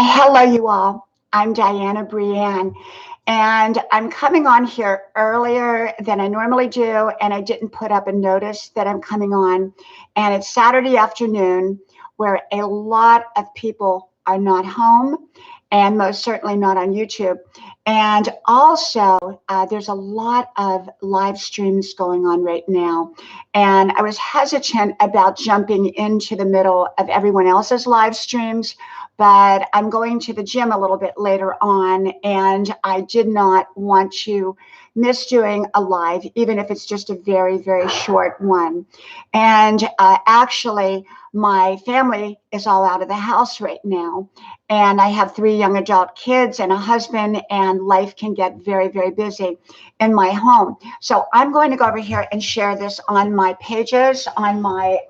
Hello, you all. I'm Diana Brienne, and I'm coming on here earlier than I normally do, and I didn't put up a notice that I'm coming on. And it's Saturday afternoon, where a lot of people are not home, and most certainly not on YouTube. And also, there's a lot of live streams going on right now. And I was hesitant about jumping into the middle of everyone else's live streams, but I'm going to the gym a little bit later on, and I did not want to miss doing a live, even if it's just a very, very short one. And actually, my family is all out of the house right now, and I have 3 young adult kids and a husband, and life can get very, very busy in my home. So I'm going to go over here and share this on my pages, on my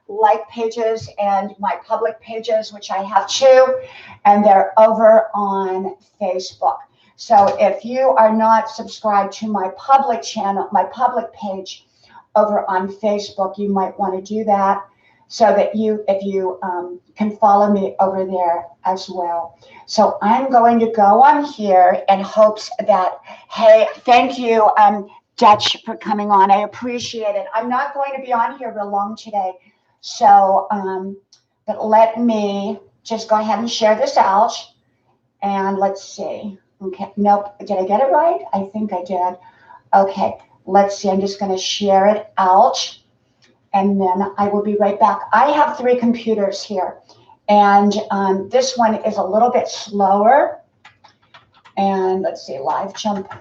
like pages and my public pages, which I have 2, and they're over on Facebook. So if you are not subscribed to my public channel, my public page over on Facebook, you might want to do that so that if you can follow me over there as well. So I'm going to go on here in hopes that, hey, thank you, Dutch, for coming on. I appreciate it. I'm not going to be on here real long today. So, but let me just go ahead and share this out. And let's see. Okay, nope. Did I get it right? I think I did. Okay, let's see. I'm just going to share it out. And then I will be right back. I have 3 computers here. And this one is a little bit slower. And let's see, live jump.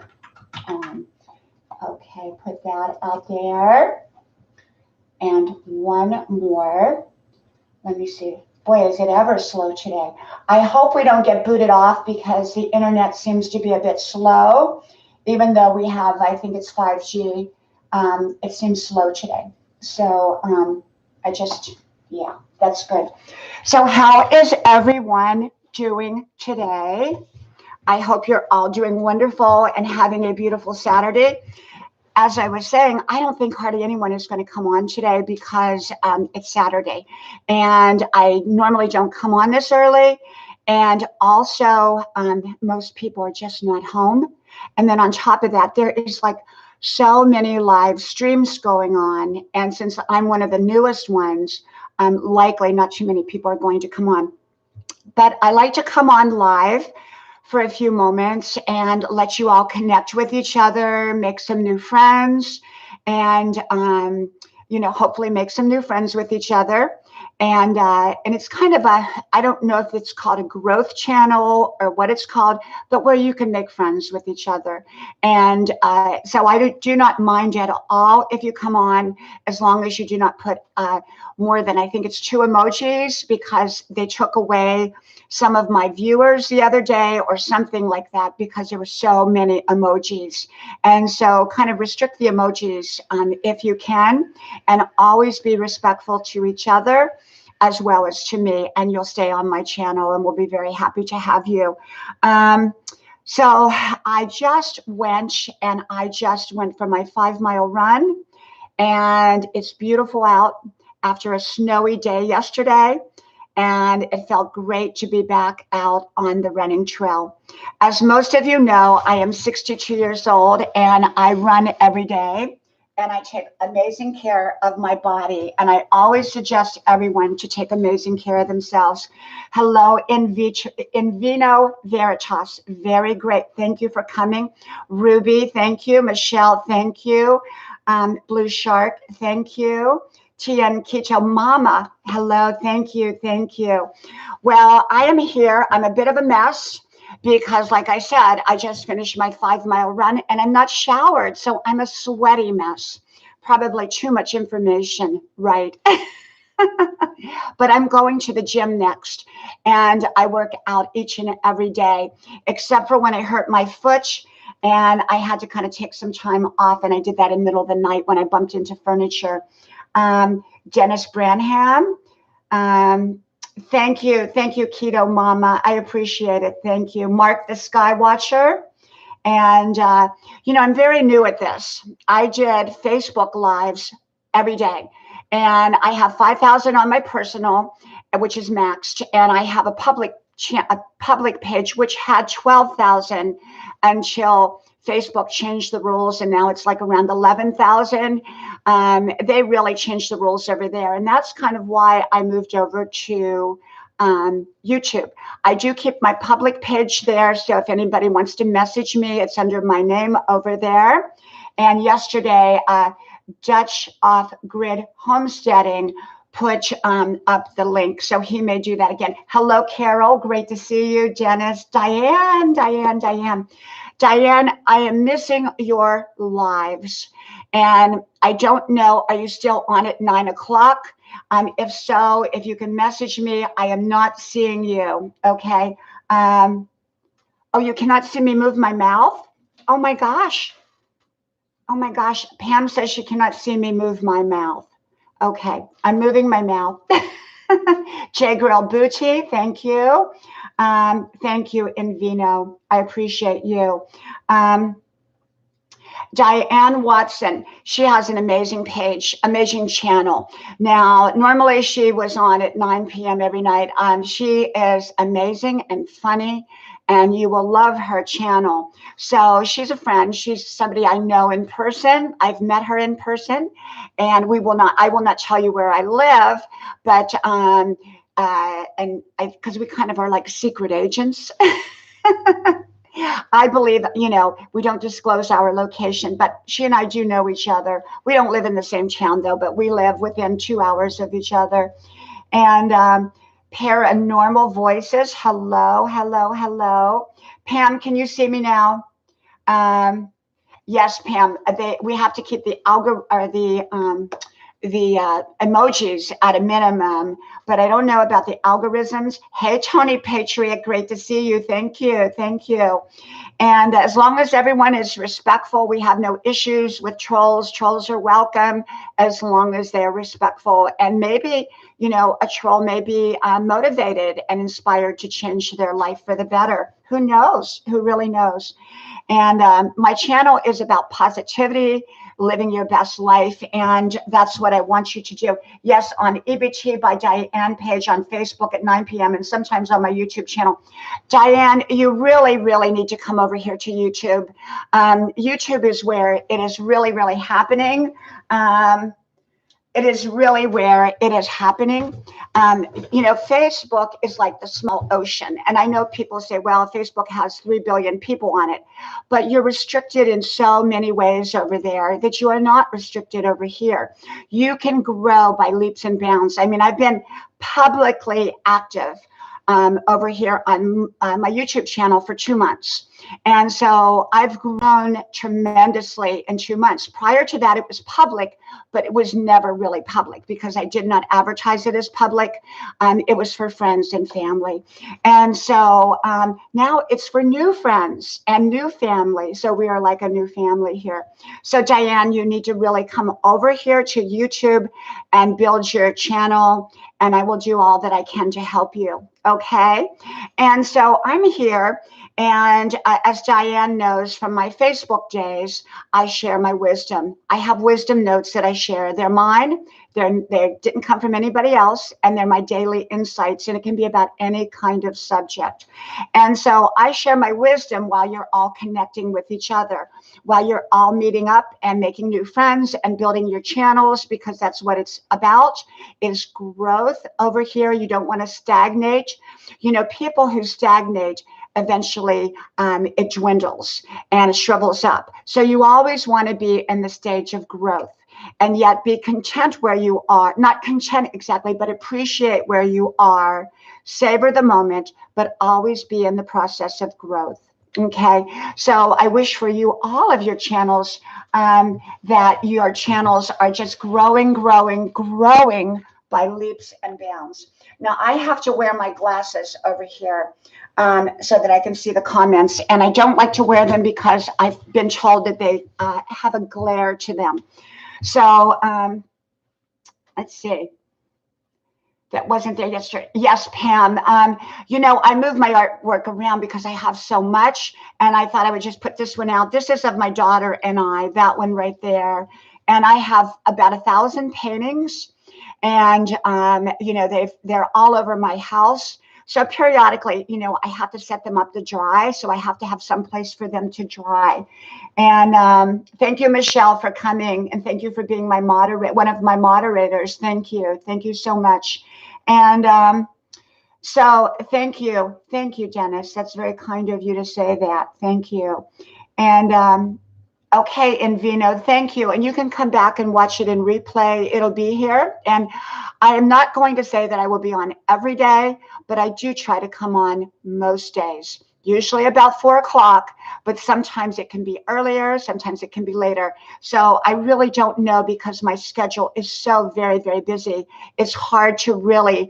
Okay, put that out there. And one more. Let me see. Boy, is it ever slow today. I hope we don't get booted off because the internet seems to be a bit slow. Even though we have, I think it's 5G, it seems slow today. So yeah, that's good. So how is everyone doing today? I hope you're all doing wonderful and having a beautiful Saturday. As I was saying, I don't think hardly anyone is going to come on today because it's Saturday. And I normally don't come on this early. And also, most people are just not home. And then on top of that, there is like so many live streams going on. And since I'm one of the newest ones, likely not too many people are going to come on. But I like to come on live for a few moments and let you all connect with each other, make some new friends, and hopefully make some new friends with each other. And it's kind of I don't know if it's called a growth channel or what it's called, but where you can make friends with each other. And so I do not mind at all if you come on, as long as you do not put more than, I think it's 2 emojis, because they took away some of my viewers the other day or something like that, because there were so many emojis. And so kind of restrict the emojis if you can, and always be respectful to each other as well as to me, and you'll stay on my channel, and we'll be very happy to have you. So I just went for my 5-mile run, and it's beautiful out after a snowy day yesterday. And it felt great to be back out on the running trail. As most of you know, I am 62 years old, and I run every day, and I take amazing care of my body. And I always suggest everyone to take amazing care of themselves. Hello, in vino veritas. Very great. Thank you for coming. Ruby, thank you. Michelle, thank you. Blue Shark, thank you. Tian Kito Mama, hello, thank you, thank you. Well, I am here. I'm a bit of a mess because, like I said, I just finished my 5-mile run and I'm not showered, so I'm a sweaty mess. Probably too much information, right? But I'm going to the gym next, and I work out each and every day, except for when I hurt my foot. And I had to kind of take some time off, and I did that in the middle of the night when I bumped into furniture. Dennis Branham, thank you, Keto Mama. I appreciate it. Thank you, Mark the Skywatcher. And I'm very new at this. I did Facebook Lives every day, and I have 5,000 on my personal, which is maxed, and I have a public a public page, which had 12,000 until Facebook changed the rules, and now it's like around 11,000. They really changed the rules over there, and that's kind of why I moved over to YouTube. I do keep my public page there, so if anybody wants to message me, it's under my name over there. And yesterday, Dutch Off Grid Homesteading put up the link, so he may do that again. Hello, Carol. Great to see you. Dennis, Diane, I am missing your lives. And I don't know, are you still on at 9 o'clock? If so, if you can message me, I am not seeing you, okay? Oh, you cannot see me move my mouth? Oh my gosh. Oh my gosh, Pam says she cannot see me move my mouth. Okay, I'm moving my mouth. J Grill Booty, thank you. Thank you, Invino. I appreciate you. Diane Watson, she has an amazing page, amazing channel. Now, normally she was on at 9 p.m. every night. She is amazing and funny, and you will love her channel. So she's a friend. She's somebody I know in person. I've met her in person, and I will not tell you where I live, but because we kind of are like secret agents. I believe, we don't disclose our location, but she and I do know each other. We don't live in the same town, though, but we live within 2 hours of each other. And Paranormal Voices, hello. Pam, can you see me now? Yes, Pam. We have to keep the emojis at a minimum, but I don't know about the algorithms. Hey, Tony Patriot, great to see you. Thank you. And as long as everyone is respectful, we have no issues with trolls. Trolls are welcome as long as they're respectful. And maybe, a troll may be motivated and inspired to change their life for the better. Who knows? Who really knows? And my channel is about positivity, living your best life. And that's what I want you to do. Yes, on EBT by Diane page on Facebook at 9 p.m. and sometimes on my YouTube channel. Diane, you really, really need to come over here to YouTube. YouTube is where it is really, really happening. It is really where it is happening. Facebook is like the small ocean. And I know people say, well, Facebook has 3 billion people on it, but you're restricted in so many ways over there that you are not restricted over here. You can grow by leaps and bounds. I mean, I've been publicly active over here on my YouTube channel for 2 months. And so I've grown tremendously in 2 months. Prior to that, it was public, but it was never really public because I did not advertise it as public. It was for friends and family. And so now it's for new friends and new family. So we are like a new family here. So Diane, you need to really come over here to YouTube and build your channel. And I will do all that I can to help you. Okay. And so I'm here. And as Diane knows from my Facebook days, I share my wisdom. I have wisdom notes that I share. They're mine. They didn't come from anybody else, and they're my daily insights, and it can be about any kind of subject. And so I share my wisdom while you're all connecting with each other, while you're all meeting up and making new friends and building your channels, because that's what it's about, is growth over here. You don't want to stagnate. People who stagnate, eventually it dwindles and it shrivels up. So you always want to be in the stage of growth, and yet be content where you are. Not content exactly, but appreciate where you are. Savor the moment, but always be in the process of growth. Okay, so I wish for you all of your channels that your channels are just growing by leaps and bounds. Now I have to wear my glasses over here so that I can see the comments, and I don't like to wear them because I've been told that they have a glare to them. So let's see. That wasn't there yesterday. Yes, Pam. I move my artwork around because I have so much, and I thought I would just put this one out. This is of my daughter and I, that one right there. And I have about 1,000 paintings, and they're all over my house. So periodically, I have to set them up to dry. So I have to have some place for them to dry. And thank you, Michelle, for coming. And thank you for being one of my moderators. Thank you. Thank you so much. And so thank you. Thank you, Dennis. That's very kind of you to say that. Thank you. And okay, Invino, thank you. And you can come back and watch it in replay. It'll be here. And I am not going to say that I will be on every day, but I do try to come on most days, usually about 4 o'clock, but sometimes it can be earlier, sometimes it can be later. So I really don't know because my schedule is so very, very busy. It's hard to really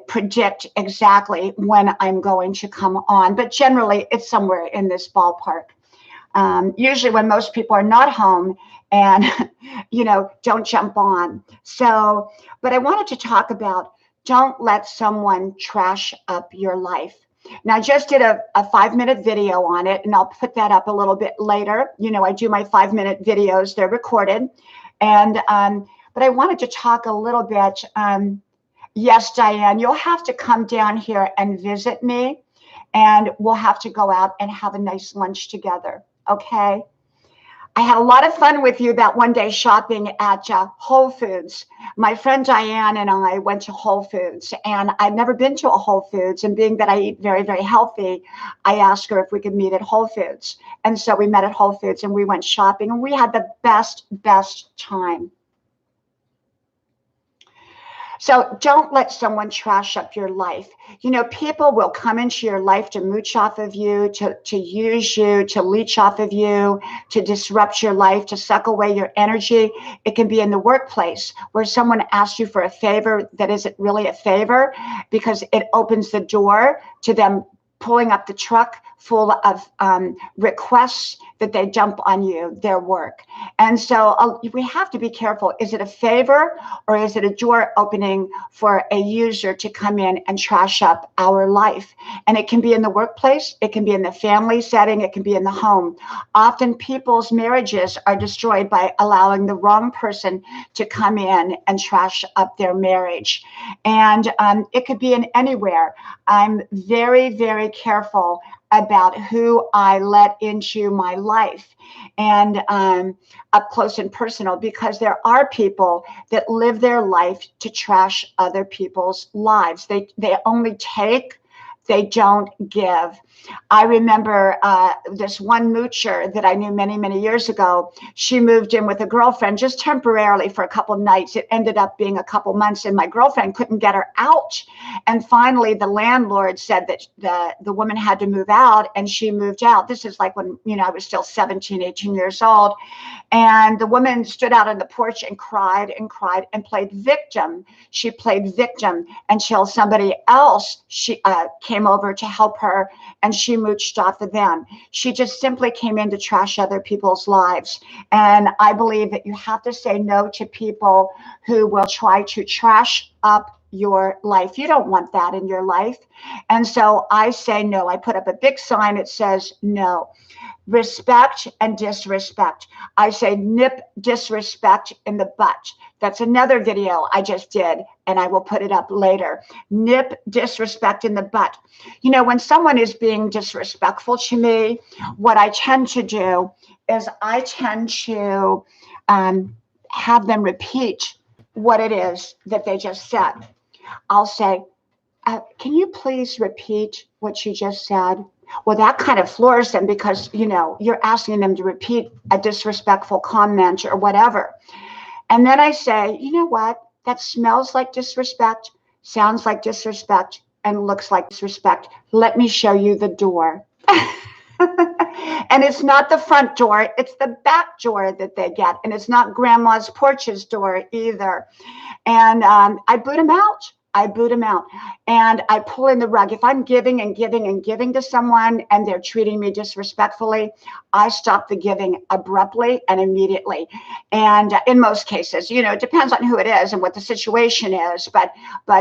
predict exactly when I'm going to come on, but generally it's somewhere in this ballpark. Usually when most people are not home and, don't jump on. So, but I wanted to talk about don't let someone trash up your life. Now, I just did a 5-minute video on it, and I'll put that up a little bit later. I do my 5-minute videos. They're recorded. But I wanted to talk a little bit. Yes, Diane, you'll have to come down here and visit me, and we'll have to go out and have a nice lunch together. Okay. I had a lot of fun with you that one day shopping at Whole Foods. My friend Diane and I went to Whole Foods, and I'd never been to a Whole Foods. And being that I eat very, very healthy, I asked her if we could meet at Whole Foods. And so we met at Whole Foods and we went shopping, and we had the best time. So don't let someone trash up your life. People will come into your life to mooch off of you, to use you, to leech off of you, to disrupt your life, to suck away your energy. It can be in the workplace where someone asks you for a favor that isn't really a favor because it opens the door to them pulling up the truck full of requests that they dump on you, their work. And so we have to be careful. Is it a favor or is it a door opening for a user to come in and trash up our life? And it can be in the workplace, it can be in the family setting, it can be in the home. Often people's marriages are destroyed by allowing the wrong person to come in and trash up their marriage. And it could be in anywhere. I'm very, very careful about who I let into my life and up close and personal, because there are people that live their life to trash other people's lives. They only take, they don't give. I remember this one moocher that I knew many, many years ago. She moved in with a girlfriend just temporarily for a couple of nights. It ended up being a couple months, and my girlfriend couldn't get her out. And finally, the landlord said that the woman had to move out, and she moved out. This is like when, I was still 17, 18 years old. And the woman stood out on the porch and cried and played victim. She played victim until somebody else came over to help her, and she mooched off of them. She just simply came in to trash other people's lives. And I believe that you have to say no to people who will try to trash up your life. You don't want that in your life. And so I say no. I put up a big sign that says no. Respect and disrespect. I say nip disrespect in the butt. That's another video I just did, and I will put it up later. Nip disrespect in the butt. When someone is being disrespectful to me, what I tend to do is I tend to have them repeat what it is that they just said. I'll say, can you please repeat what you just said? Well, that kind of floors them because, you're asking them to repeat a disrespectful comment or whatever. And then I say, you know what? That smells like disrespect, sounds like disrespect, and looks like disrespect. Let me show you the door. And it's not the front door, it's the back door that they get. And it's not grandma's porch's door either. And I boot them out. And I pull in the rug. If I'm giving and giving and giving to someone and they're treating me disrespectfully, I stop the giving abruptly and immediately. And in most cases, it depends on who it is and what the situation is. But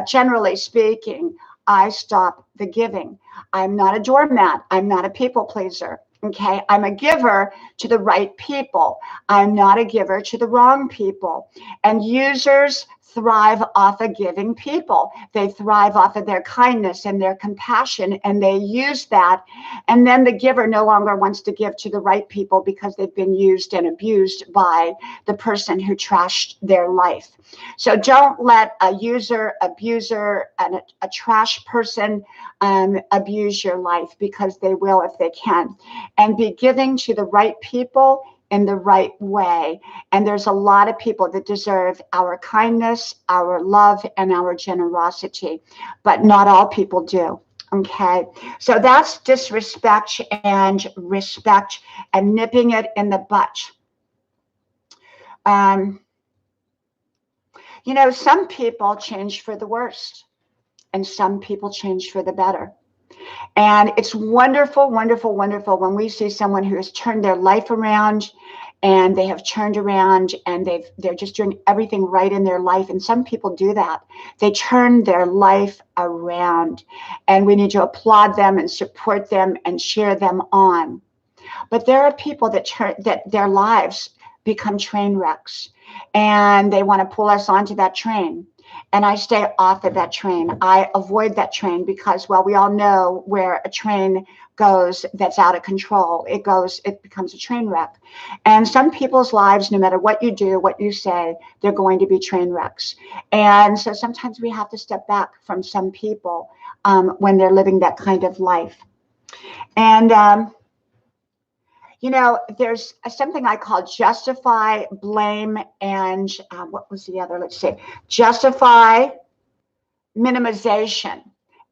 generally speaking, I stop the giving. I'm not a doormat. I'm not a people pleaser. Okay, I'm a giver to the right people. I'm not a giver to the wrong people. And users thrive off of giving people. They thrive off of their kindness and their compassion, and they use that. And then the giver no longer wants to give to the right people because they've been used and abused by the person who trashed their life. So don't let a user, abuser, and a trash person abuse your life, because they will if they can. And be giving to the right people in the right way. And there's a lot of people that deserve our kindness, our love, and our generosity, but not all people do. Okay, so that's disrespect and respect, and nipping it in the butt. You know, some people change for the worst, and some people change for the better. And it's wonderful, wonderful, wonderful when we see someone who has turned their life around, and they have turned around, and they're just doing everything right in their life. And some people do that. They turn their life around, and we need to applaud them and support them and cheer them on. But there are people that their lives become train wrecks, and they want to pull us onto that train. And I stay off of that train. I avoid that train because, well, we all know where a train goes that's out of control. It becomes a train wreck. And some people's lives, no matter what you do, what you say, they're going to be train wrecks. And so sometimes we have to step back from some people when they're living that kind of life. And you know, there's something I call justify, blame, and what was the other? Let's see. Justify, minimization,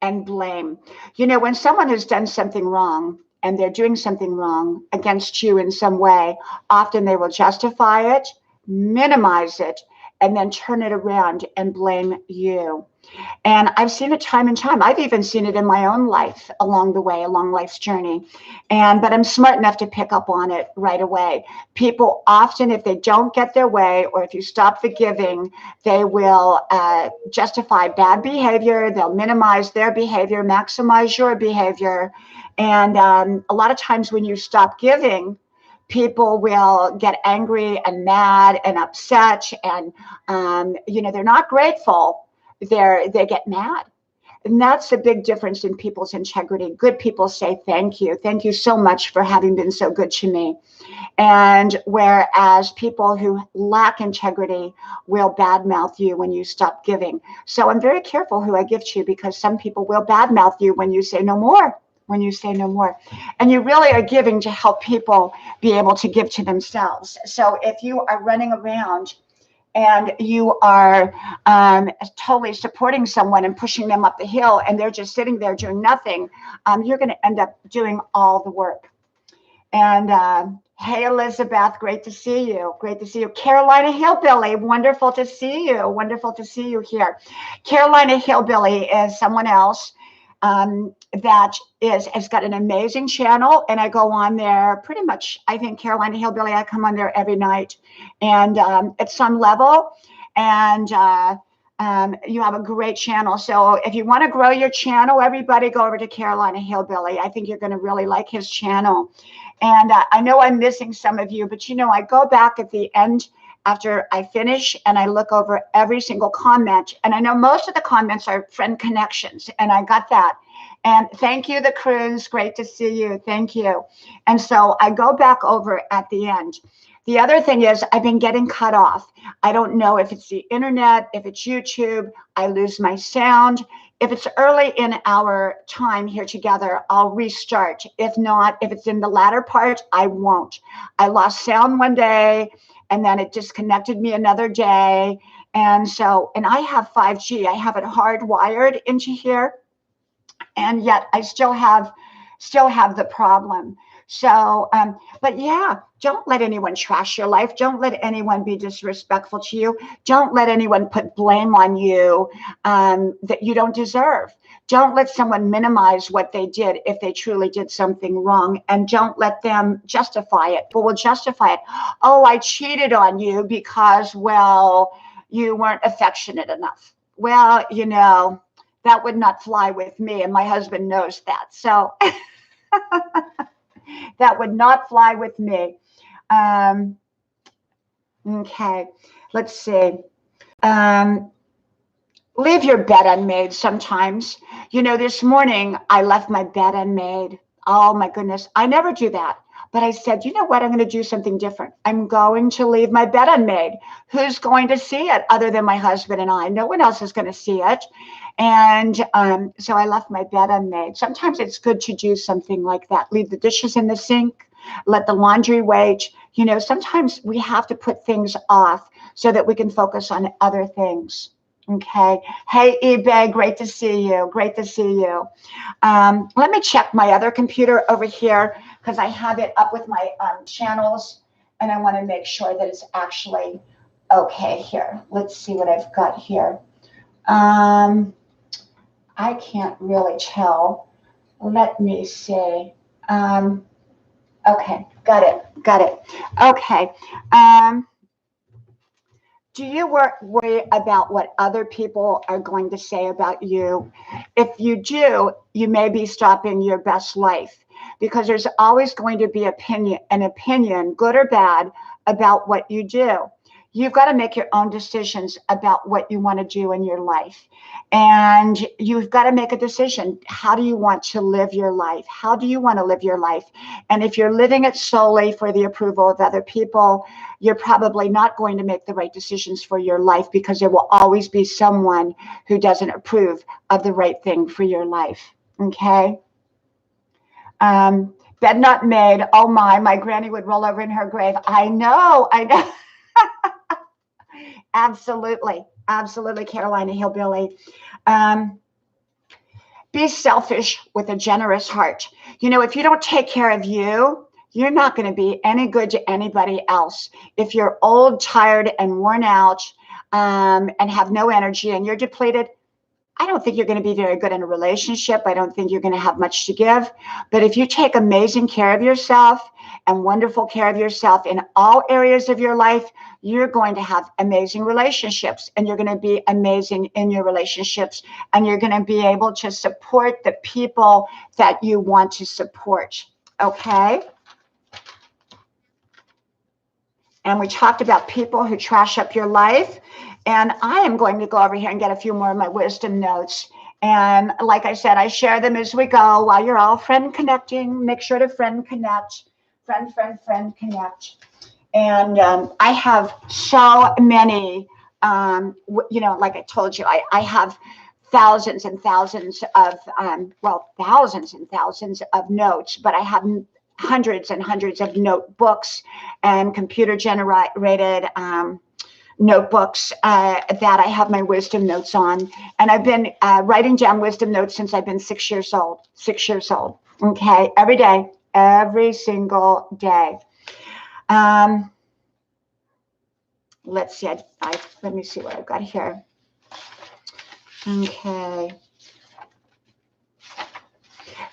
and blame. You know, when someone has done something wrong and they're doing something wrong against you in some way, often they will justify it, minimize it, and then turn it around and blame you. And I've seen it time and time. I've even seen it in my own life along the way, along life's journey. But I'm smart enough to pick up on it right away. People often, if they don't get their way, or if you stop forgiving, they will justify bad behavior. They'll minimize their behavior, maximize your behavior. And a lot of times when you stop giving, people will get angry and mad and upset. And, you know, they're not grateful. They get mad. And that's the big difference in people's integrity. Good people say, thank you. Thank you so much for having been so good to me. And whereas people who lack integrity will badmouth you when you stop giving. So I'm very careful who I give to, because some people will badmouth you when you say no more. When you say no more. And you really are giving to help people be able to give to themselves. So if you are running around and you are totally supporting someone and pushing them up the hill, and they're just sitting there doing nothing, you're going to end up doing all the work. And hey, Elizabeth, great to see you. Great to see you. Carolina Hillbilly, wonderful to see you. Wonderful to see you here. Carolina Hillbilly is someone else that has got an amazing channel, and I go on there pretty much. I think Carolina Hillbilly, I come on there every night, and at some level, and you have a great channel. So if you want to grow your channel, everybody go over to Carolina Hillbilly. I think you're going to really like his channel. And I know I'm missing some of you, but you know, I go back at the end after I finish and I look over every single comment. And I know most of the comments are friend connections, and I got that. And thank you, the Cruz. Great to see you. Thank you. And so I go back over at the end. The other thing is I've been getting cut off. I don't know if it's the internet, if it's YouTube. I lose my sound. If it's early in our time here together, I'll restart. If not, if it's in the latter part, I won't. I lost sound one day, and then it disconnected me another day. And so, and I have 5G. I have it hardwired into here, and yet I still have the problem. So, but yeah, don't let anyone trash your life. Don't let anyone be disrespectful to you. Don't let anyone put blame on you that you don't deserve. Don't let someone minimize what they did if they truly did something wrong, and don't let them justify it. But will justify it. Oh, I cheated on you because, well, you weren't affectionate enough. Well, you know, that would not fly with me, and my husband knows that. So that would not fly with me. Okay, let's see. Leave your bed unmade sometimes. You know, this morning I left my bed unmade. Oh my goodness. I never do that. But I said, you know what? I'm going to do something different. I'm going to leave my bed unmade. Who's going to see it other than my husband and I? No one else is going to see it. And so I left my bed unmade. Sometimes it's good to do something like that. Leave the dishes in the sink, let the laundry wait. You know, sometimes we have to put things off so that we can focus on other things. Okay. Hey, eBay, great to see you. Great to see you. Let me check my other computer over here because I have it up with my channels and I want to make sure that it's actually okay here. Let's see what I've got here. I can't really tell. Let me see. Okay, got it. Okay. Do you worry about what other people are going to say about you? If you do, you may be stopping your best life because there's always going to be an opinion, good or bad, about what you do. You've got to make your own decisions about what you want to do in your life. And you've got to make a decision. How do you want to live your life? How do you want to live your life? And if you're living it solely for the approval of other people, you're probably not going to make the right decisions for your life because there will always be someone who doesn't approve of the right thing for your life. Okay? Bed not made. Oh my granny would roll over in her grave. I know. Absolutely, Carolina Hillbilly. Be selfish with a generous heart. You know, if you don't take care of you, you're not going to be any good to anybody else. If you're old, tired, and worn out, and have no energy and you're depleted, I don't think you're going to be very good in a relationship. I don't think you're going to have much to give. But if you take amazing care of yourself and wonderful care of yourself in all areas of your life, you're going to have amazing relationships and you're going to be amazing in your relationships and you're going to be able to support the people that you want to support. Okay? And we talked about people who trash up your life. And I am going to go over here and get a few more of my wisdom notes. And like I said, I share them as we go while you're all friend connecting. Make sure to friend connect. Friend connect. And I have so many, you know, like I told you, I have thousands and thousands of, thousands and thousands of notes, but I have hundreds and hundreds of notebooks and computer generated notebooks that I have my wisdom notes on. And I've been writing down wisdom notes since I've been 6 years old. 6 years old. Okay. Every day. Every single day. Let's see. Let me see what I've got here. Okay.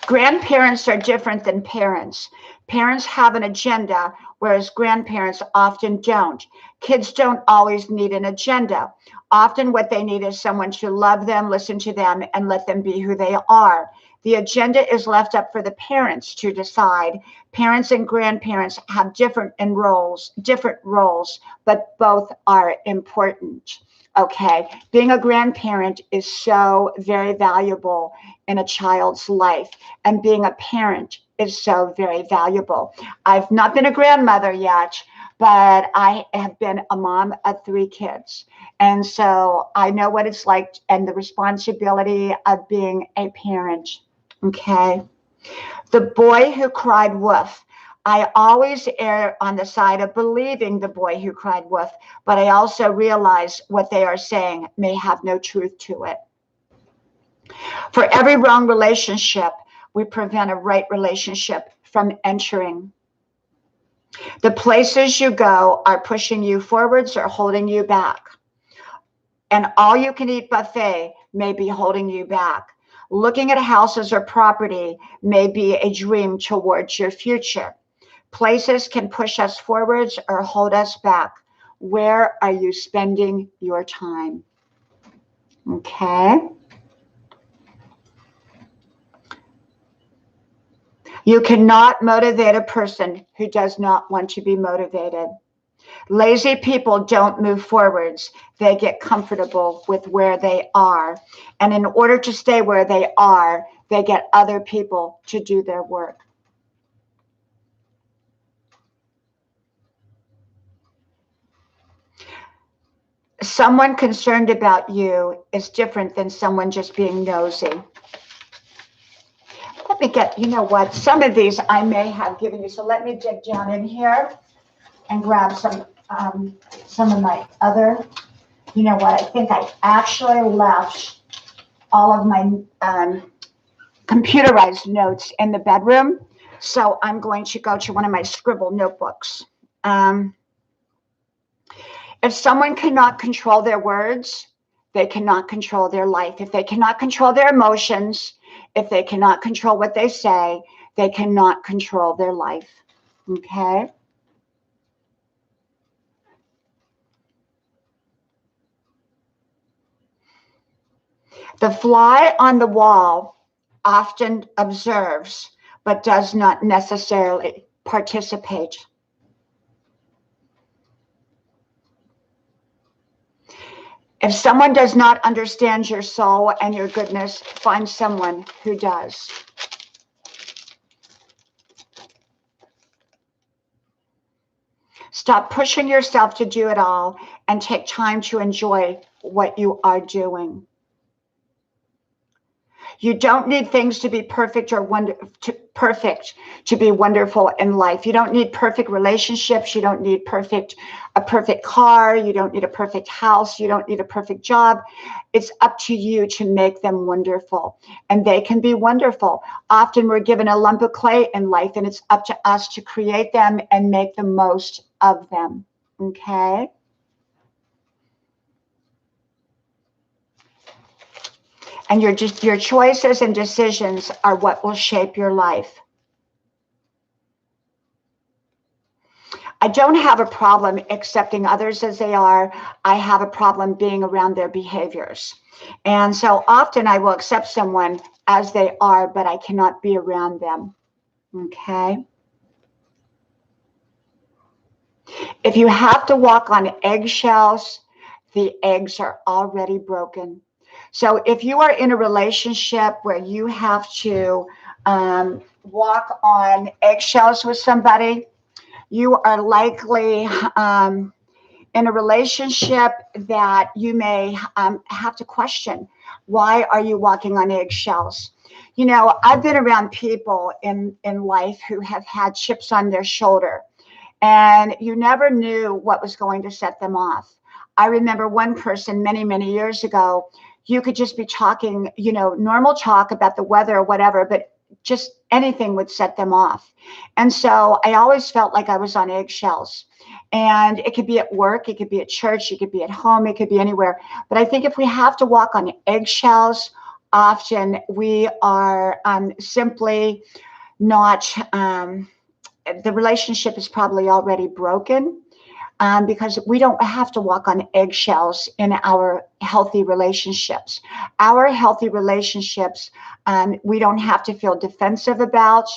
Grandparents are different than parents. Parents have an agenda, whereas grandparents often don't. Kids don't always need an agenda. Often what they need is someone to love them, listen to them, and let them be who they are. The agenda is left up for the parents to decide. Parents and grandparents have different roles, but both are important. Okay, being a grandparent is so very valuable in a child's life, and being a parent is so very valuable. I've not been a grandmother yet, but I have been a mom of 3 kids. And so I know what it's like and the responsibility of being a parent. Okay. The boy who cried wolf. I always err on the side of believing the boy who cried wolf, but I also realize what they are saying may have no truth to it. For every wrong relationship, we prevent a right relationship from entering. The places you go are pushing you forwards or holding you back. An all-you-can-eat buffet may be holding you back. Looking at houses or property may be a dream towards your future. Places can push us forwards or hold us back. Where are you spending your time? Okay. You cannot motivate a person who does not want to be motivated. Lazy people don't move forwards. They get comfortable with where they are. And in order to stay where they are, they get other people to do their work. Someone concerned about you is different than someone just being nosy. Let me get, you know what, some of these I may have given you. So let me dig down in here and grab some of my other, you know what, I think I actually left all of my computerized notes in the bedroom. So I'm going to go to one of my scribble notebooks. If someone cannot control their words, they cannot control their life. If they cannot control their emotions, if they cannot control what they say, they cannot control their life. Okay? The fly on the wall often observes, but does not necessarily participate. If someone does not understand your soul and your goodness, find someone who does. Stop pushing yourself to do it all and take time to enjoy what you are doing. You don't need things to be perfect or perfect to be wonderful in life. You don't need perfect relationships. You don't need a perfect car. You don't need a perfect house. You don't need a perfect job. It's up to you to make them wonderful, and they can be wonderful. Often we're given a lump of clay in life, and it's up to us to create them and make the most of them. Okay? And your choices and decisions are what will shape your life. I don't have a problem accepting others as they are. I have a problem being around their behaviors. And so often I will accept someone as they are, but I cannot be around them. Okay? If you have to walk on eggshells, the eggs are already broken. So if you are in a relationship where you have to walk on eggshells with somebody, you are likely in a relationship that you may have to question, why are you walking on eggshells? You know, I've been around people in life who have had chips on their shoulder, and you never knew what was going to set them off. I remember one person many, many years ago, you could just be talking, you know, normal talk about the weather or whatever, but just anything would set them off. And so I always felt like I was on eggshells. And it could be at work, it could be at church, it could be at home, it could be anywhere. But I think if we have to walk on eggshells, often we are simply not, the relationship is probably already broken. Because we don't have to walk on eggshells in our healthy relationships. Our healthy relationships, we don't have to feel defensive about,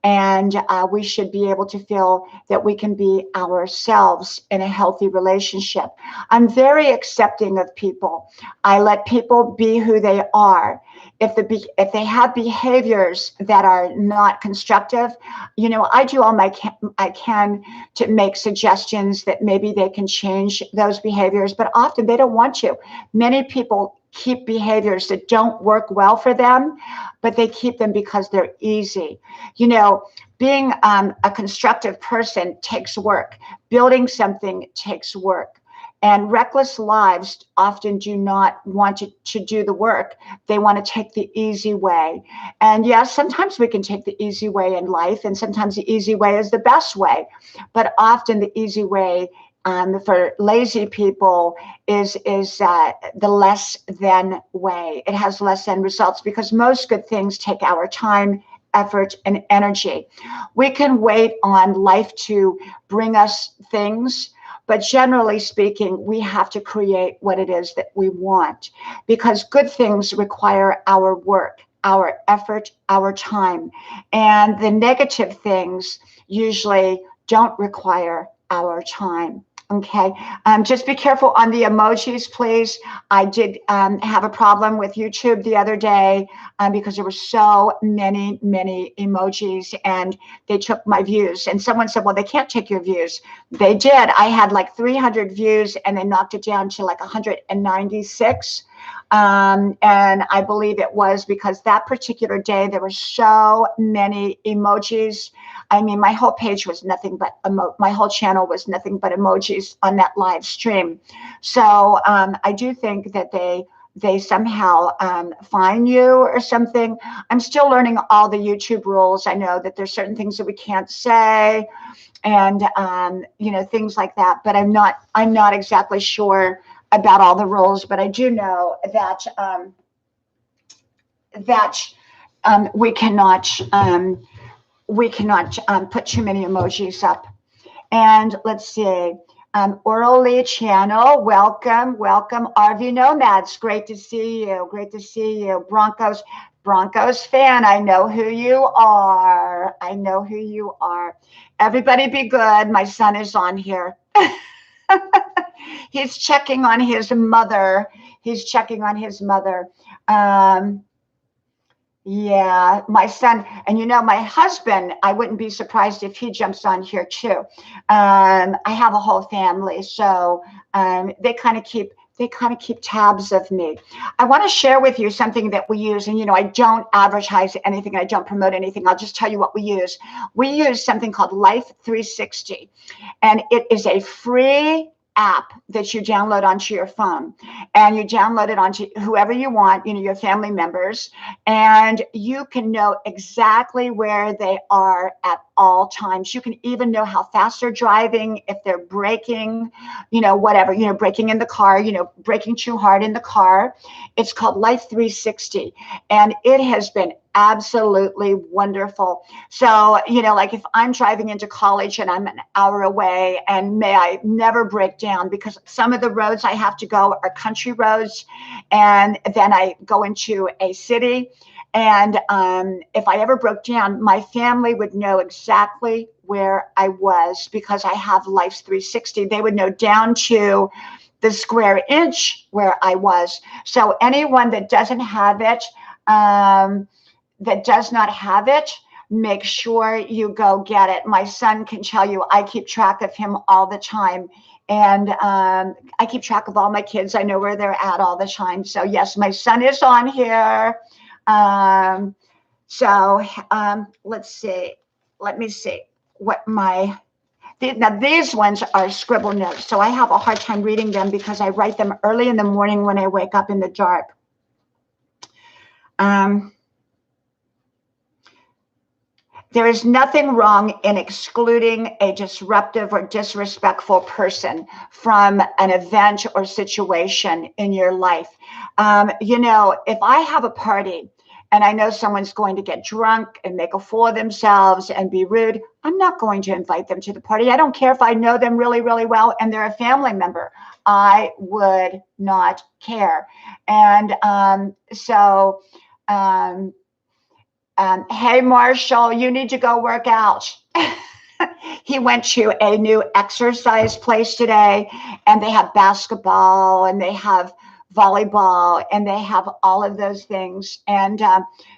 and we should be able to feel that we can be ourselves in a healthy relationship. I'm very accepting of people. I let people be who they are. If they have behaviors that are not constructive, you know, I do all I can to make suggestions that maybe they can change those behaviors, but often they don't want to. Many people keep behaviors that don't work well for them, but they keep them because they're easy. You know, being a constructive person takes work. Building something takes work. And reckless lives often do not want to do the work. They want to take the easy way. And yes, sometimes we can take the easy way in life, and sometimes the easy way is the best way. But often the easy way for lazy people is the less than way. It has less than results because most good things take our time, effort, and energy. We can wait on life to bring us things, but generally speaking, we have to create what it is that we want, because good things require our work, our effort, our time. And the negative things usually don't require our time. Okay. Just be careful on the emojis, please. I did have a problem with YouTube the other day because there were so many, many emojis and they took my views. And someone said, well, they can't take your views. They did. I had like 300 views and they knocked it down to like 196. And I believe it was because that particular day there were so many emojis. I mean, my whole page was nothing but my whole channel was nothing but emojis on that live stream. So I do think that they somehow fine you or something. I'm still learning all the YouTube rules. I know that there's certain things that we can't say, and you know, things like that. But I'm not exactly sure about all the rules. But I do know that we cannot. We cannot put too many emojis up. And let's see, Orally Channel, welcome. RV Nomads, great to see you. Broncos fan, I know who you are. Everybody be good. My son is on here. He's checking on his mother. Yeah, my son, and you know, my husband, I wouldn't be surprised if he jumps on here too. I have a whole family, so they kind of keep tabs of me. I want to share with you something that we use, and you know, I don't advertise anything, I don't promote anything. I'll just tell you what we use. We use something called Life 360, and it is a free app that you download onto your phone, and you download it onto whoever you want, you know, your family members, and you can know exactly where they are at all times. You can even know how fast they're driving, if they're braking, you know, whatever, you know, braking in the car, you know, braking too hard in the car. It's called Life 360, and it has been absolutely wonderful. So, you know, like if I'm driving into college and I'm an hour away, and may I never break down, because some of the roads I have to go are country roads, and then I go into a city. And if I ever broke down, my family would know exactly where I was because I have Life 360. They would know down to the square inch where I was. So anyone that doesn't have it, that does not have it, make sure you go get it. My son can tell you, I keep track of him all the time. And I keep track of all my kids. I know where they're at all the time. So yes, my son is on here. Let's see. Let me see what now these ones are scribble notes. So I have a hard time reading them because I write them early in the morning when I wake up in the dark. There is nothing wrong in excluding a disruptive or disrespectful person from an event or situation in your life. You know, if I have a party and I know someone's going to get drunk and make a fool of themselves and be rude, I'm not going to invite them to the party. I don't care if I know them really, really well and they're a family member. I would not care. And hey, Marshall, you need to go work out. He went to a new exercise place today, and they have basketball and they have volleyball and they have all of those things. And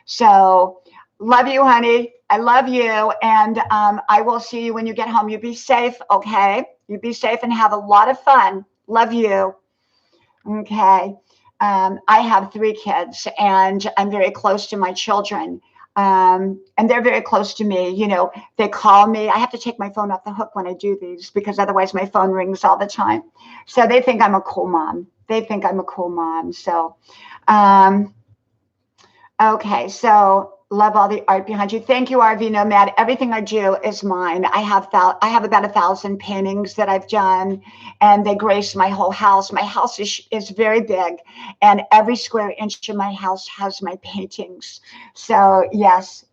so love you, honey. I love you. And I will see you when you get home. You be safe, okay? You be safe and have a lot of fun. Love you. Okay. I have 3 kids, and I'm very close to my children. And they're very close to me. You know, they call me. I have to take my phone off the hook when I do these because otherwise my phone rings all the time. So they think I'm a cool mom. So, okay. So love all the art behind you. Thank you, RV Nomad. Everything I do is mine. I have about 1,000 paintings that I've done, and they grace my whole house. My house is very big, and every square inch of my house has my paintings. So yes.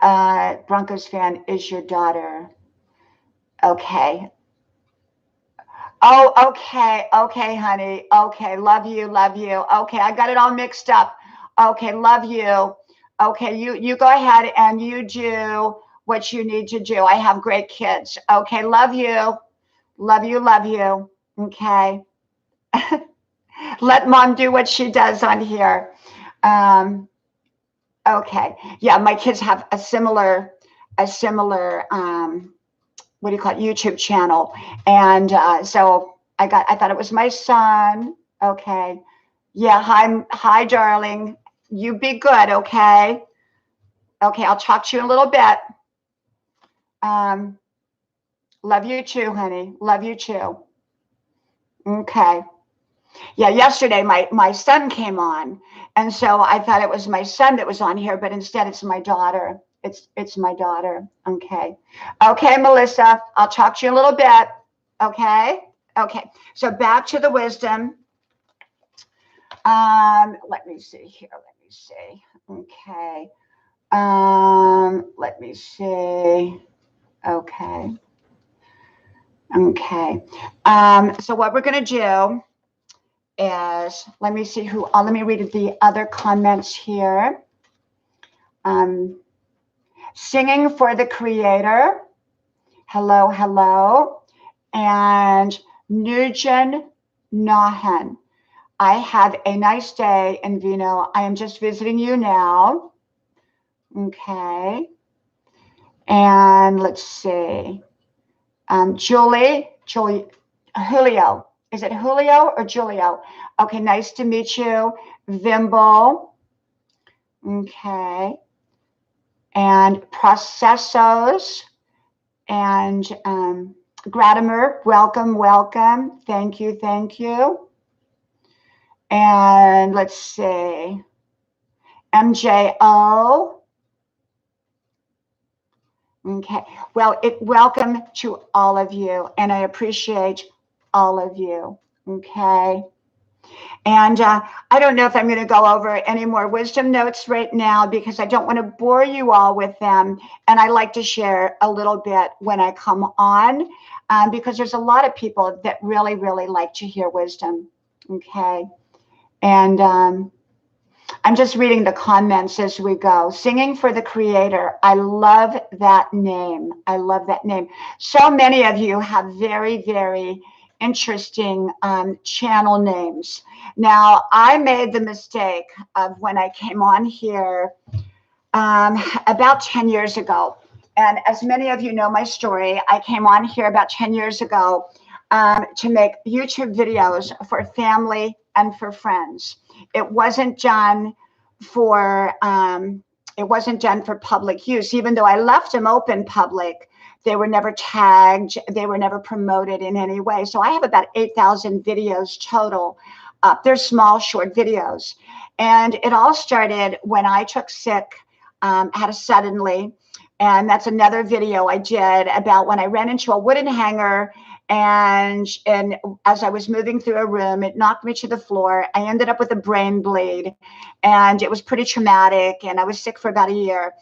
Broncos fan is your daughter. Okay. Oh, okay, honey. Okay, love you. Okay, I got it all mixed up. Okay, love you. Okay, you go ahead and you do what you need to do. I have great kids. Okay, love you. Love you, love you. Okay. Let mom do what she does on here. Okay. Yeah, my kids have a similar, what do you call it, YouTube channel. And so I thought it was my son. Okay. Yeah, hi, darling. You be good, okay? Okay, I'll talk to you in a little bit. Love you too, honey. Love you too. Okay. Yeah, yesterday my son came on, and so I thought it was my son that was on here, but instead it's my daughter. It's my daughter. Okay. Okay, Melissa, I'll talk to you in a little bit. Okay? Okay. So back to the wisdom. Let me see here. Let me see. Okay. Let me see. Okay. Okay. So what we're going to do is, let me see who, let me read the other comments here. Singing for the Creator. Hello, hello. And Nugent Nahan. I have a nice day in Vino. I am just visiting you now. Okay. And let's see. Julio. Is it Julio or Julio? Okay, nice to meet you. Vimble. Okay. And Processos. And Gratimer. Welcome, welcome. Thank you, thank you. And let's see. MJO. Okay. Well, welcome to all of you, and I appreciate all of you. Okay. And I don't know if I'm going to go over any more wisdom notes right now because I don't want to bore you all with them. And I like to share a little bit when I come on because there's a lot of people that really, really like to hear wisdom. Okay. And I'm just reading the comments as we go. Singing for the Creator. I love that name. I love that name. So many of you have very, very interesting channel names. Now, I made the mistake of when I came on here about 10 years ago. And as many of you know my story, I came on here about 10 years ago to make YouTube videos for family and for friends. It wasn't done for public use, even though I left them open public. They were never tagged. They were never promoted in any way. So I have about 8,000 videos total. They're small, short videos. And it all started when I took sick, had a suddenly. And that's another video I did about when I ran into a wooden hanger. And as I was moving through a room, it knocked me to the floor. I ended up with a brain bleed, and it was pretty traumatic. And I was sick for about a year.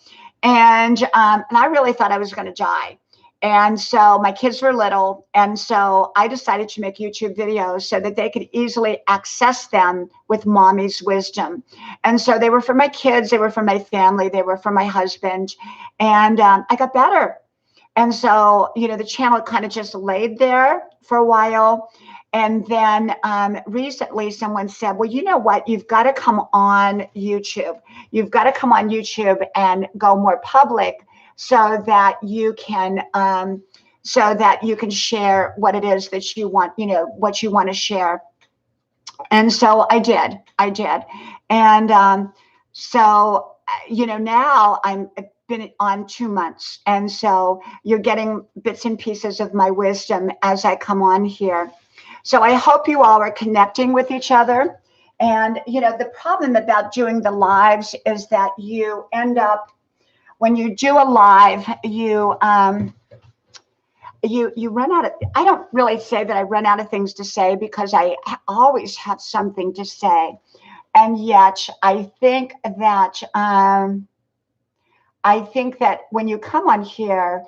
And I really thought I was going to die. And so my kids were little. And so I decided to make YouTube videos so that they could easily access them with mommy's wisdom. And so they were for my kids. They were for my family. They were for my husband. And I got better. And so, you know, the channel kind of just laid there for a while. And then recently someone said, well, you know what? You've got to come on YouTube. You've got to come on YouTube and go more public so that you can share what it is that you want, you know, what you want to share. And so I did. And so, you know, now I've been on 2 months. And so you're getting bits and pieces of my wisdom as I come on here. So I hope you all are connecting with each other. And, you know, the problem about doing the lives is that you end up, when you do a live, you run out of, I don't really say that I run out of things to say because I always have something to say. And yet I think that when you come on here,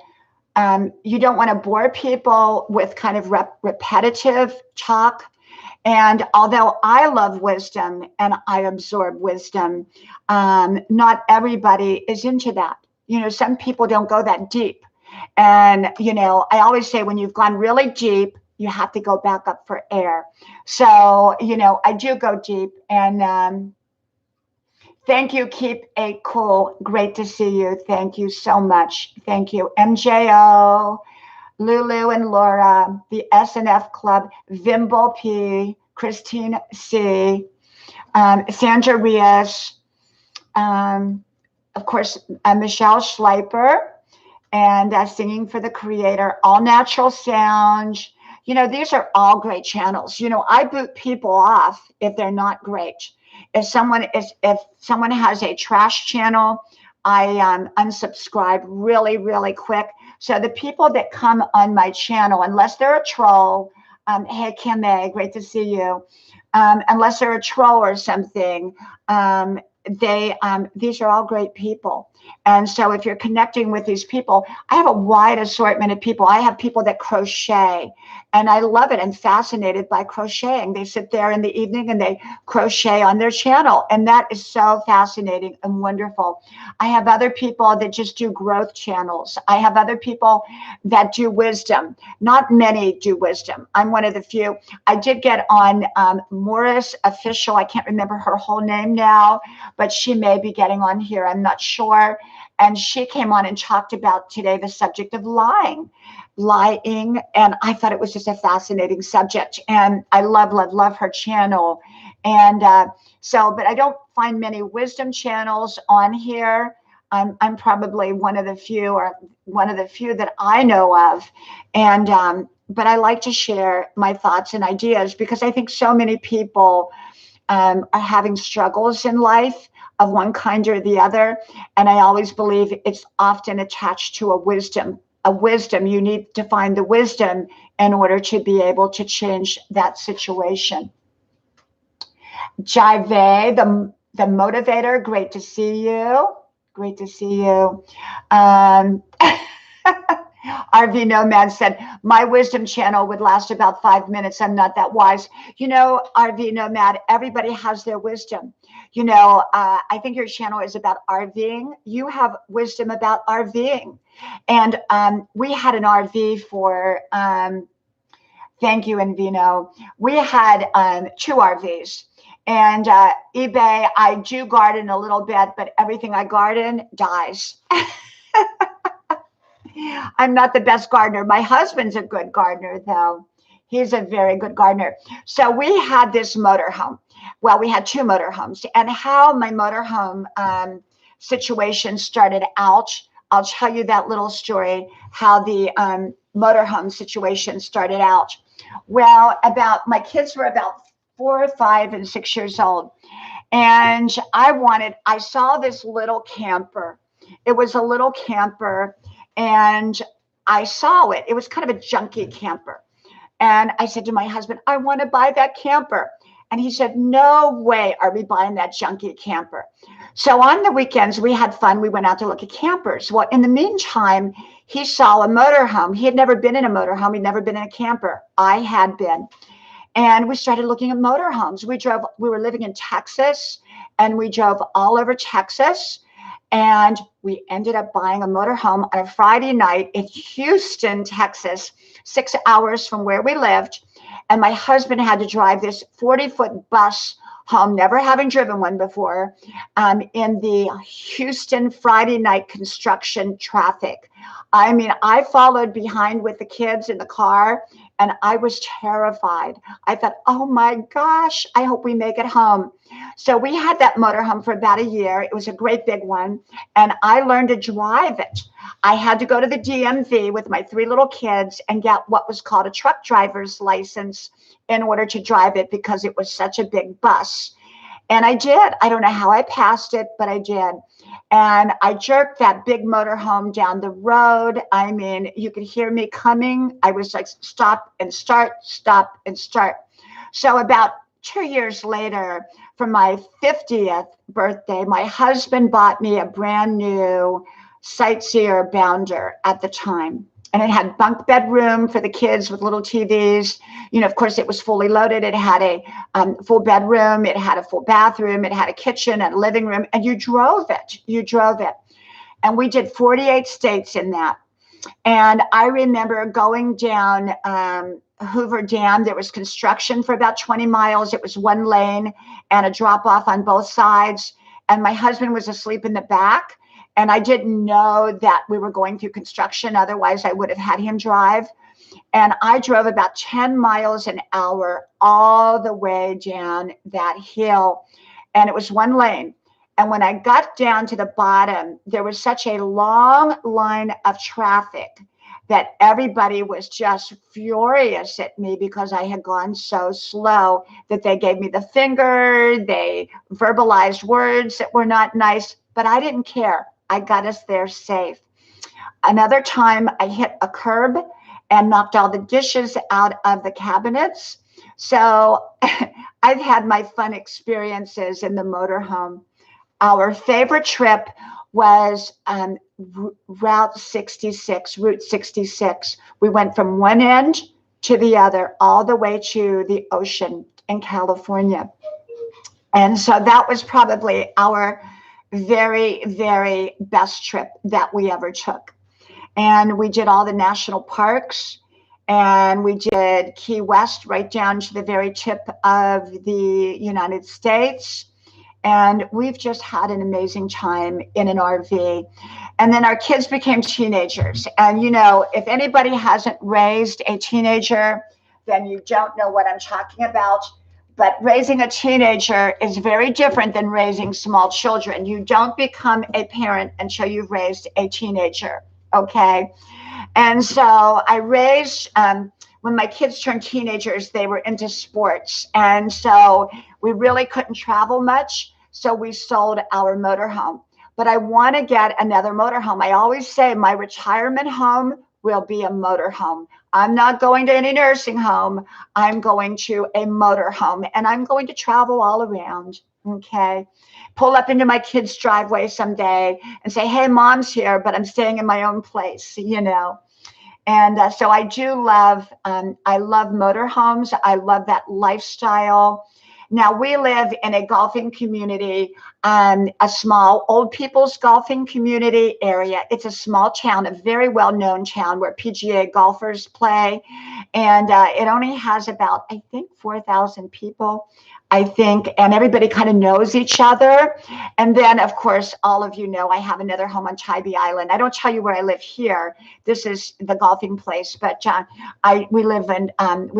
you don't want to bore people with kind of repetitive talk. And although I love wisdom and I absorb wisdom, not everybody is into that. some people don't go that deep. And, I always say when you've gone really deep, you have to go back up for air. So, I do go deep. And thank you. Keep it cool. Great to see you. Thank you so much. Thank you. MJO, Lulu and Laura, the SNF Club, Vimble P, Christine C, Sandra Rios, of course, Michelle Schleiper, and Singing for the Creator, All Natural Sound. These are all great channels. I boot people off if they're not great. If someone has a trash channel, I unsubscribe really, really quick. So the people that come on my channel, unless they're a troll, hey Kim A, great to see you. Unless they're a troll or something, these are all great people. And so if you're connecting with these people, I have a wide assortment of people. I have people that crochet, and I love it. I'm fascinated by crocheting. They sit there in the evening and they crochet on their channel, and that is so fascinating and wonderful. I have other people that just do growth channels. I have other people that do wisdom. Not many do wisdom. I'm one of the few. I did get on Morris Official. I can't remember her whole name now, but she may be getting on here. I'm not sure. And she came on and talked about today the subject of lying. And I thought it was just a fascinating subject. And I love her channel. And but I don't find many wisdom channels on here. I'm probably one of the few that I know of. And but I like to share my thoughts and ideas because I think so many people are having struggles in life of one kind or the other. And I always believe it's often attached to a wisdom. You need to find the wisdom in order to be able to change that situation. Jive, the motivator, great to see you. Great to see you. RV Nomad said, my wisdom channel would last about 5 minutes. I'm not that wise. RV Nomad, everybody has their wisdom. I think your channel is about RVing. You have wisdom about RVing. And we had an RV for, thank you, Invino. We had 2 RVs. And eBay, I do garden a little bit, but everything I garden dies. I'm not the best gardener. My husband's a good gardener, though. He's a very good gardener. So we had this motorhome. Well, we had 2 motorhomes. And how my motorhome situation started out, I'll tell you that little story, how the motorhome situation started out. Well, my kids were about 4, 5, and 6 years old. And I saw this little camper. It was a little camper. And I saw it. It was kind of a junky camper. And I said to my husband, I want to buy that camper. And he said, no way are we buying that junky camper. So on the weekends, we had fun. We went out to look at campers. Well, in the meantime, he saw a motorhome. He had never been in a motorhome. He'd never been in a camper. I had been. And we started looking at motorhomes. We were living in Texas, and we drove all over Texas. And we ended up buying a motorhome on a Friday night in Houston, Texas, 6 hours from where we lived. And my husband had to drive this 40-foot bus home, never having driven one before, in the Houston Friday night construction traffic. I mean, I followed behind with the kids in the car, and I was terrified. I thought, oh my gosh, I hope we make it home. So we had that motorhome for about a year. It was a great big one, and I learned to drive it. I had to go to the DMV with my 3 little kids and get what was called a truck driver's license in order to drive it because it was such a big bus. And I did. I don't know how I passed it, but I did. And I jerked that big motorhome down the road. I mean, you could hear me coming. I was like, stop and start, stop and start. So about 2 years later, for my 50th birthday, my husband bought me a brand new Sightseer Bounder at the time. And it had bunk bed room for the kids with little TVs. Of course, it was fully loaded. It had a full bedroom. It had a full bathroom. It had a kitchen and a living room. And you drove it. And we did 48 states in that. And I remember going down Hoover Dam. There was construction for about 20 miles. It was one lane and a drop off on both sides. And my husband was asleep in the back. And I didn't know that we were going through construction. Otherwise, I would have had him drive. And I drove about 10 miles an hour all the way down that hill. And it was one lane. And when I got down to the bottom, there was such a long line of traffic that everybody was just furious at me because I had gone so slow, that they gave me the finger, they verbalized words that were not nice, but I didn't care. I got us there safe. Another time I hit a curb and knocked all the dishes out of the cabinets. So I've had my fun experiences in the motorhome. Our favorite trip was Route 66. We went from one end to the other, all the way to the ocean in California. And so that was probably our very, very best trip that we ever took. And we did all the national parks, and we did Key West right down to the very tip of the United States. And we've just had an amazing time in an RV. And then our kids became teenagers. And, if anybody hasn't raised a teenager, then you don't know what I'm talking about. But raising a teenager is very different than raising small children. You don't become a parent until you've raised a teenager. Okay. And so I raised, when my kids turned teenagers, they were into sports. And so we really couldn't travel much. So we sold our motorhome. But I want to get another motorhome. I always say my retirement home will be a motorhome. I'm not going to any nursing home. I'm going to a motorhome, and I'm going to travel all around. Okay. Pull up into my kids' driveway someday and say, hey, mom's here, but I'm staying in my own place, And so I do love, I love motorhomes. I love that lifestyle. Now, we live in a golfing community, a small old people's golfing community area. It's a small town, a very well-known town where PGA golfers play. And it only has about, I think, 4,000 people. And everybody kind of knows each other. And then, of course, all of you know I have another home on Tybee Island. I don't tell you where I live here. This is the golfing place, but we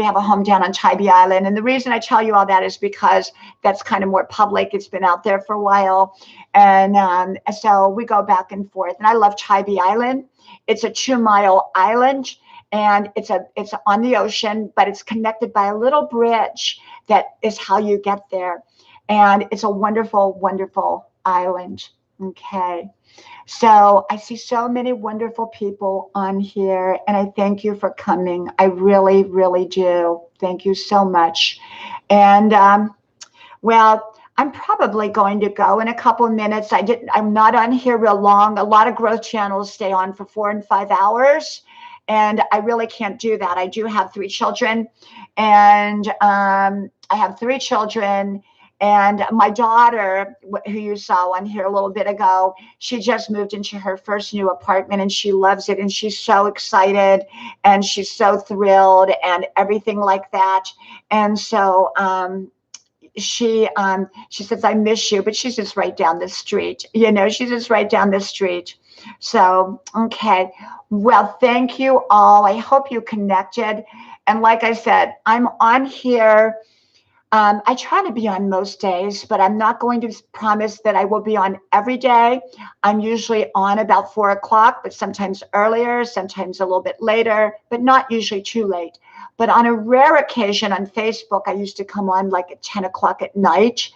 have a home down on Tybee Island. And the reason I tell you all that is because that's kind of more public. It's been out there for a while. And so we go back and forth. And I love Tybee Island. It's a 2-mile island. And it's on the ocean, but it's connected by a little bridge. That is how you get there. And it's a wonderful, wonderful island. Okay. So I see so many wonderful people on here, and I thank you for coming. I really, really do. Thank you so much. And well, I'm probably going to go in a couple of minutes. I'm not on here real long. A lot of growth channels stay on for 4 and 5 hours. And I really can't do that. I do have 3 children, and I have 3 children. And my daughter, who you saw on here a little bit ago, she just moved into her first new apartment, and she loves it. And she's so excited, and she's so thrilled, and everything like that. And so she says, I miss you, but she's just right down the street. She's just right down the street. So, okay. Well, thank you all. I hope you connected. And like I said, I'm on here. I try to be on most days, but I'm not going to promise that I will be on every day. I'm usually on about 4 o'clock, but sometimes earlier, sometimes a little bit later, but not usually too late. But on a rare occasion on Facebook, I used to come on like at 10 o'clock at night.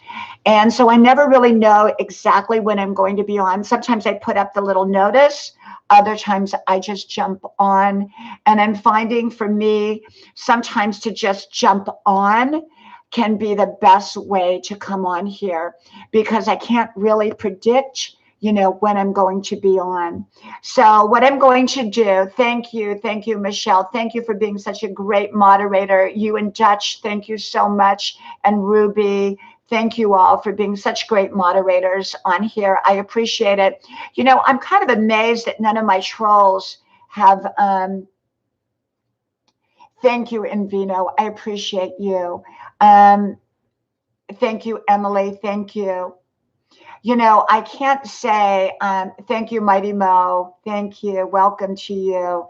And so I never really know exactly when I'm going to be on. Sometimes I put up the little notice. Other times I just jump on. And I'm finding for me, sometimes to just jump on can be the best way to come on here, because I can't really predict, when I'm going to be on. So what I'm going to do, thank you, Michelle. Thank you for being such a great moderator. You and Dutch, thank you so much. And Ruby, Thank you all for being such great moderators on here. I appreciate it. You know, I'm kind of amazed that none of my trolls have, thank you, Invino. I appreciate you. Thank you, Emily. Thank you. You know, I can't say, thank you, Mighty Mo. Thank you. Welcome to you.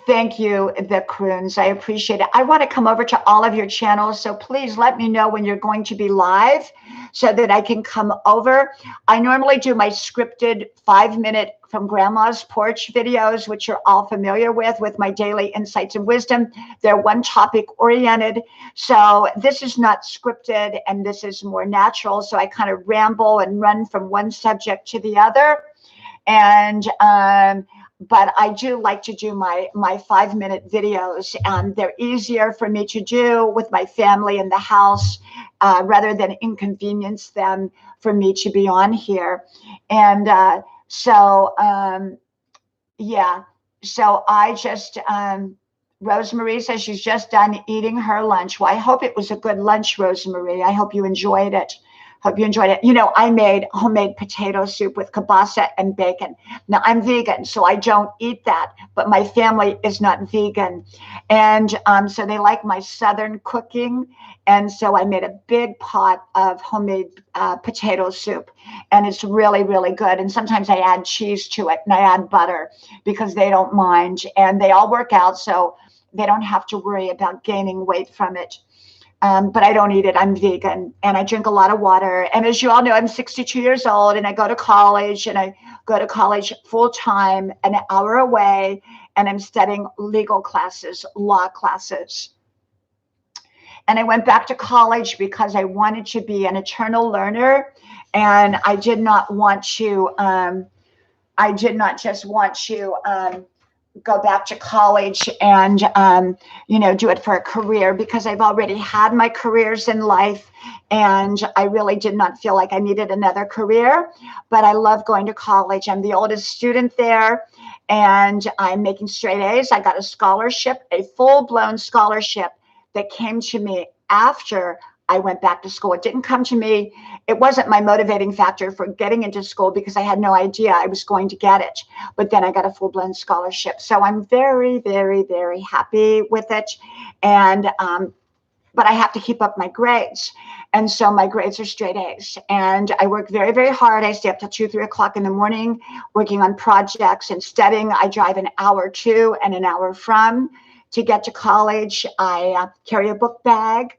Thank you, the Croons. I appreciate it. I want to come over to all of your channels, so please let me know when you're going to be live so that I can come over. I normally do my scripted 5-minute from Grandma's Porch videos, which you're all familiar with my daily insights and wisdom. They're one topic oriented. So this is not scripted and this is more natural. So I kind of ramble and run from one subject to the other. And, but I do like to do my 5-minute videos. They're easier for me to do with my family in the house rather than inconvenience them for me to be on here. And yeah, so I just, Rosemarie says she's just done eating her lunch. Well, I hope it was a good lunch, Rosemarie. I hope you enjoyed it. Hope you enjoyed it. You know, I made homemade potato soup with kielbasa and bacon. Now, I'm vegan, so I don't eat that, but my family is not vegan. And so they like my Southern cooking. And so I made a big pot of homemade potato soup. And it's really, really good. And sometimes I add cheese to it and I add butter because they don't mind. And they all work out, so they don't have to worry about gaining weight from it. But I don't eat it. I'm vegan and I drink a lot of water. And as you all know, I'm 62 years old and I go to college full time, an hour away, and I'm studying legal classes, law classes. And I went back to college because I wanted to be an eternal learner. And I did not want to, I did not just want to, go back to college and, you know, do it for a career because I've already had my careers in life and I really did not feel like I needed another career, but I love going to college. I'm the oldest student there and I'm making straight A's. I got a scholarship, a full-blown scholarship that came to me after I went back to school. It didn't come to me. It wasn't my motivating factor for getting into school because I had no idea I was going to get it. But then I got a full-blown scholarship. So I'm very, very, very happy with it. And, but I have to keep up my grades. And so my grades are straight A's. And I work very, very hard. I stay up till 2, 3 o'clock in the morning working on projects and studying. I drive an hour to and an hour from to get to college. I carry a book bag.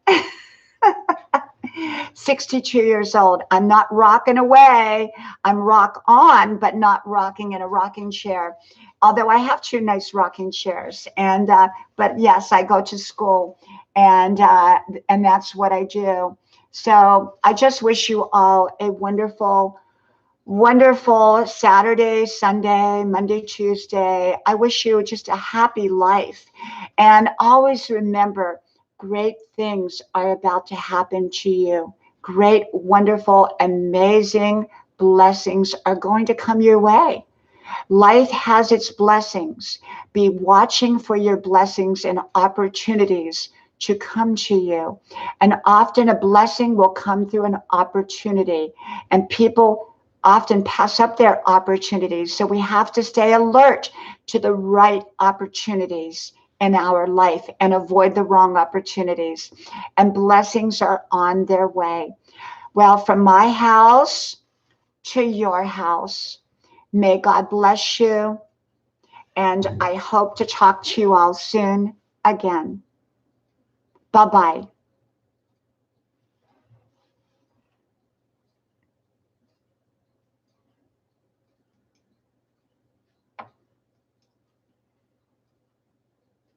62 years old. I'm not rocking away. I'm rock on, but not rocking in a rocking chair. Although I have 2 nice rocking chairs. And but yes, I go to school, and that's what I do. So I just wish you all a wonderful, wonderful Saturday, Sunday, Monday, Tuesday. I wish you just a happy life, and always remember, great things are about to happen to you. Great, wonderful, amazing blessings are going to come your way. Life has its blessings. Be watching for your blessings and opportunities to come to you. And often a blessing will come through an opportunity. And people often pass up their opportunities. So we have to stay alert to the right opportunities in our life and avoid the wrong opportunities. And blessings are on their way. Well, from my house to your house, may God bless you. And I hope to talk to you all soon again. Bye-bye.